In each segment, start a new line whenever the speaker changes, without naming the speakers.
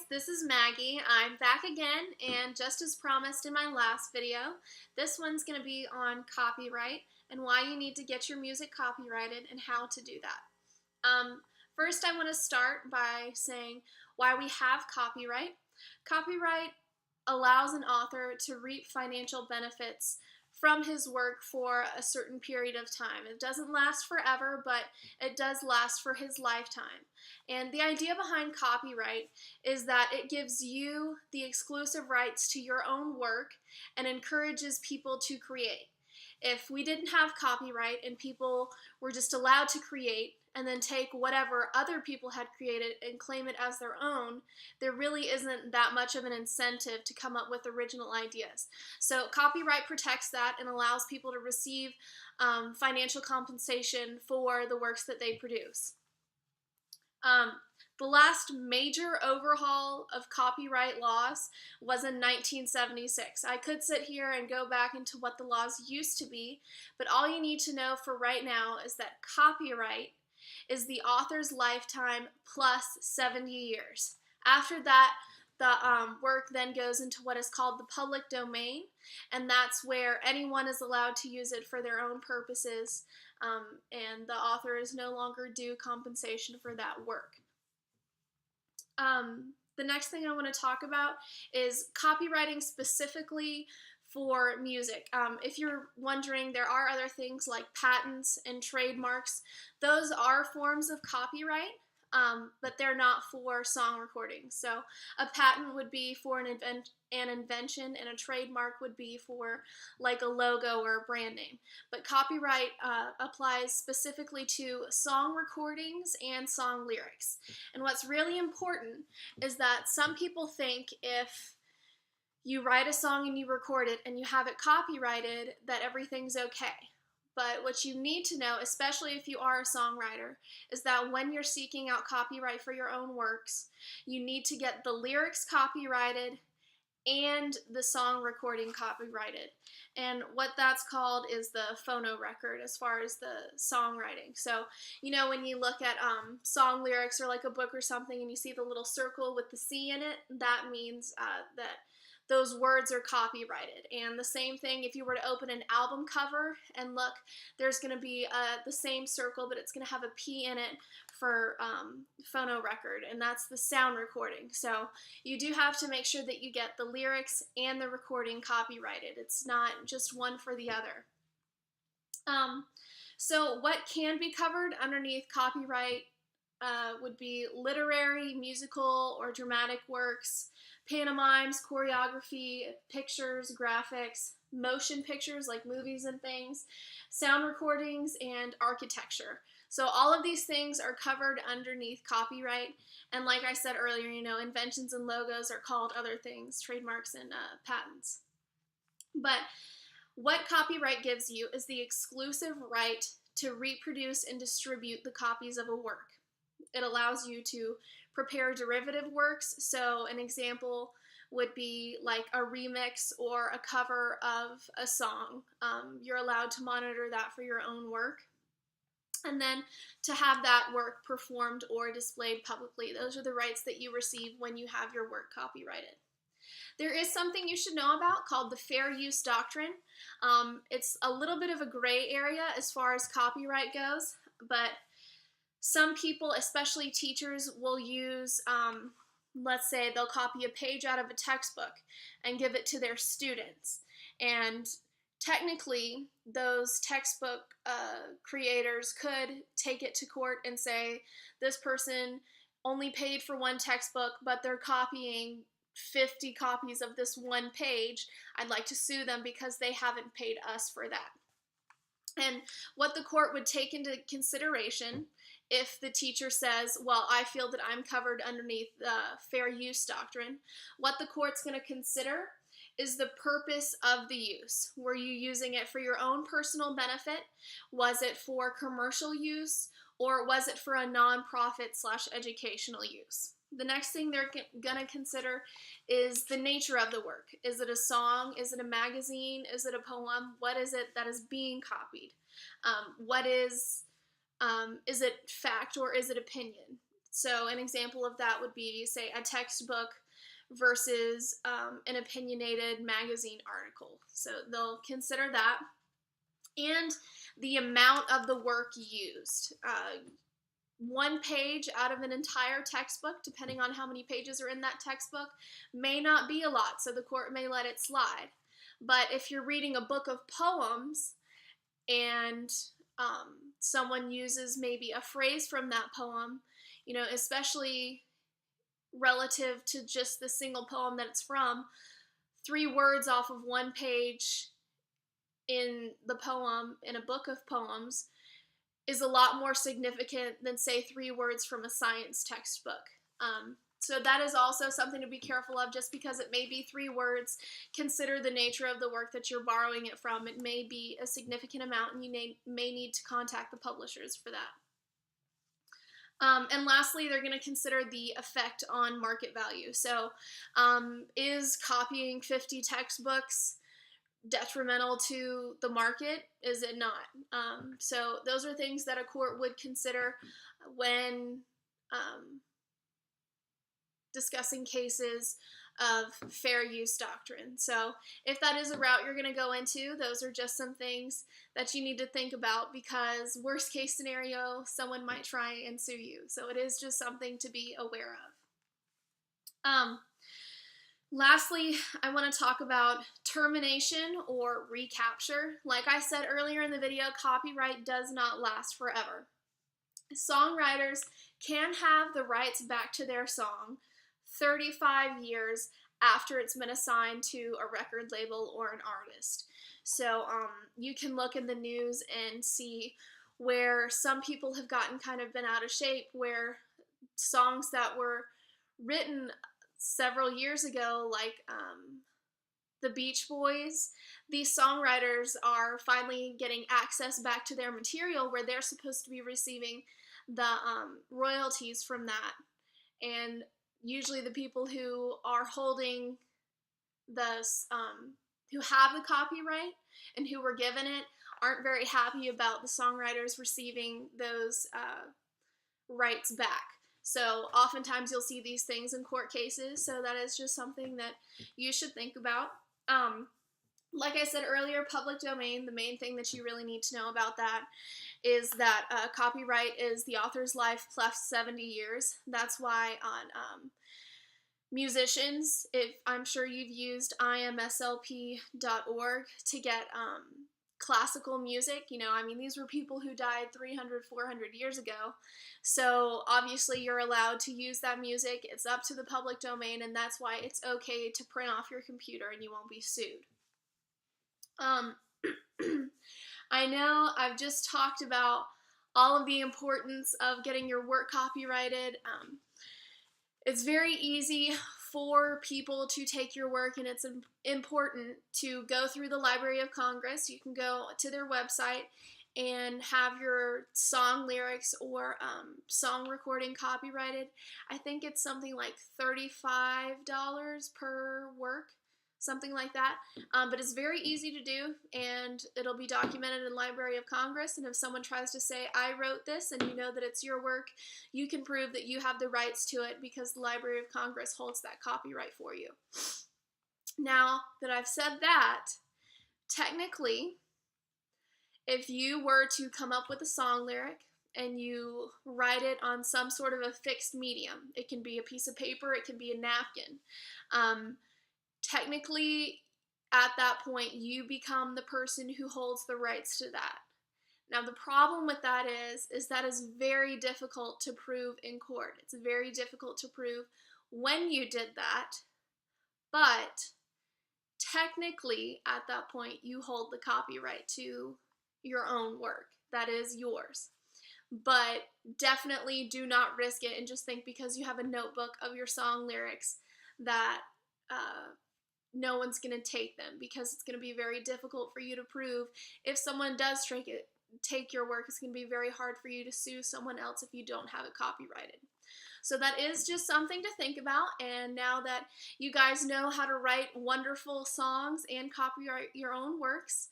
this is Maggie. I'm back again, and just as promised in my last video, this one's going to be on copyright and why you need to get your music copyrighted and how to do that. First, I want to start by saying why we have copyright. Copyright allows an author to reap financial benefits from his work for a certain period of time. It doesn't last forever, but it does last for his lifetime. And the idea behind copyright is that it gives you the exclusive rights to your own work and encourages people to create. If we didn't have copyright and people were just allowed to create and then take whatever other people had created and claim it as their own, there really isn't that much of an incentive to come up with original ideas. So copyright protects that and allows people to receive financial compensation for the works that they produce. The last major overhaul of copyright laws was in 1976. I could sit here and go back into what the laws used to be, but all you need to know for right now is that copyright is the author's lifetime plus 70 years. After that, the work then goes into what is called the public domain, and that's where anyone is allowed to use it for their own purposes, and the author is no longer due compensation for that work. The next thing I want to talk about is copywriting specifically for music. If you're wondering, there are other things like patents and trademarks. Those are forms of copyright, but they're not for song recordings. So a patent would be for an invention, and a trademark would be for like a logo or a brand name. But copyright applies specifically to song recordings and song lyrics. And what's really important is that some people think if you write a song and you record it and you have it copyrighted, that everything's okay. But what you need to know, especially if you are a songwriter, is that when you're seeking out copyright for your own works, you need to get the lyrics copyrighted and the song recording copyrighted. And what that's called is the phonorecord as far as the songwriting. So, you know, when you look at song lyrics or like a book or something and you see the little circle with the C in it, that means that those words are copyrighted. And the same thing if you were to open an album cover and look, there's going to be the same circle, but it's going to have a P in it for phonorecord, and that's the sound recording. So you do have to make sure that you get the lyrics and the recording copyrighted. It's not just one for the other. So what can be covered underneath copyright would be literary, musical, or dramatic works, pantomimes, choreography, pictures, graphics, motion pictures like movies and things, sound recordings, and architecture. So all of these things are covered underneath copyright. And like I said earlier, you know, inventions and logos are called other things, trademarks and patents. But what copyright gives you is the exclusive right to reproduce and distribute the copies of a work. It allows you to prepare derivative works. So an example would be like a remix or a cover of a song. You're allowed to monitor that for your own work. And then to have that work performed or displayed publicly. Those are the rights that you receive when you have your work copyrighted. There is something you should know about called the fair use doctrine. It's a little bit of a gray area as far as copyright goes, but some people, especially teachers, will use, let's say they'll copy a page out of a textbook and give it to their students. And technically, those textbook creators could take it to court and say, this person only paid for one textbook, but they're copying 50 copies of this one page. I'd like to sue them because they haven't paid us for that. And what the court would take into consideration if the teacher says, well, I feel that I'm covered underneath the fair use doctrine, what the court's going to consider is the purpose of the use. Were you using it for your own personal benefit? Was it for commercial use? Or was it for a nonprofit/educational use? The next thing they're going to consider is the nature of the work. Is it a song? Is it a magazine? Is it a poem? What is it that is being copied? Is it fact or is it opinion? So an example of that would be, say, a textbook versus an opinionated magazine article. So they'll consider that. And the amount of the work used. One page out of an entire textbook, depending on how many pages are in that textbook, may not be a lot, so the court may let it slide. But if you're reading a book of poems and someone uses maybe a phrase from that poem, especially relative to just the single poem that it's from, 3 words off of one page in the poem, in a book of poems, is a lot more significant than, say, 3 words from a science textbook. So that is also something to be careful of. Just because it may be 3 words, consider the nature of the work that you're borrowing it from. It may be a significant amount, and you may need to contact the publishers for that. And lastly, they're going to consider the effect on market value. So is copying 50 textbooks detrimental to the market? Is it not? So those are things that a court would consider when discussing cases of fair use doctrine. So if that is a route you're going to go into, those are just some things that you need to think about, because worst case scenario, someone might try and sue you. So it is just something to be aware of. Lastly, I want to talk about termination or recapture. Like I said earlier in the video, copyright does not last forever. Songwriters can have the rights back to their song 35 years after it's been assigned to a record label or an artist. So you can look in the news and see where some people have been out of shape, where songs that were written several years ago, like the Beach Boys, these songwriters are finally getting access back to their material, where they're supposed to be receiving the royalties from that. And usually the people who are holding who have the copyright and who were given it aren't very happy about the songwriters receiving those rights back. So oftentimes you'll see these things in court cases, so that is just something that you should think about. Like I said earlier, public domain, the main thing that you really need to know about that is that copyright is the author's life plus 70 years. That's why on musicians, I'm sure you've used imslp.org to get classical music. These were people who died 300, 400 years ago. So obviously you're allowed to use that music. It's up to the public domain, and that's why it's okay to print off your computer and you won't be sued. I know I've just talked about all of the importance of getting your work copyrighted. It's very easy for people to take your work, and it's important to go through the Library of Congress. You can go to their website and have your song lyrics or song recording copyrighted. I think it's something like $35 per work, something like that. But it's very easy to do, and it'll be documented in the Library of Congress. And if someone tries to say, I wrote this, and you know that it's your work, you can prove that you have the rights to it, because the Library of Congress holds that copyright for you. Now that I've said that, technically, if you were to come up with a song lyric and you write it on some sort of a fixed medium, it can be a piece of paper, it can be a napkin, technically, at that point, you become the person who holds the rights to that. Now, the problem with that is that is very difficult to prove in court. It's very difficult to prove when you did that, but technically, at that point, you hold the copyright to your own work. That is yours. But definitely do not risk it and just think because you have a notebook of your song lyrics that no one's going to take them, because it's going to be very difficult for you to prove. If someone does take your work, it's going to be very hard for you to sue someone else if you don't have it copyrighted. So that is just something to think about. And now that you guys know how to write wonderful songs and copyright your own works,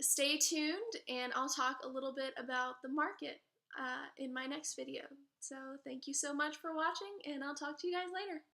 stay tuned, and I'll talk a little bit about the market in my next video. So thank you so much for watching, and I'll talk to you guys later.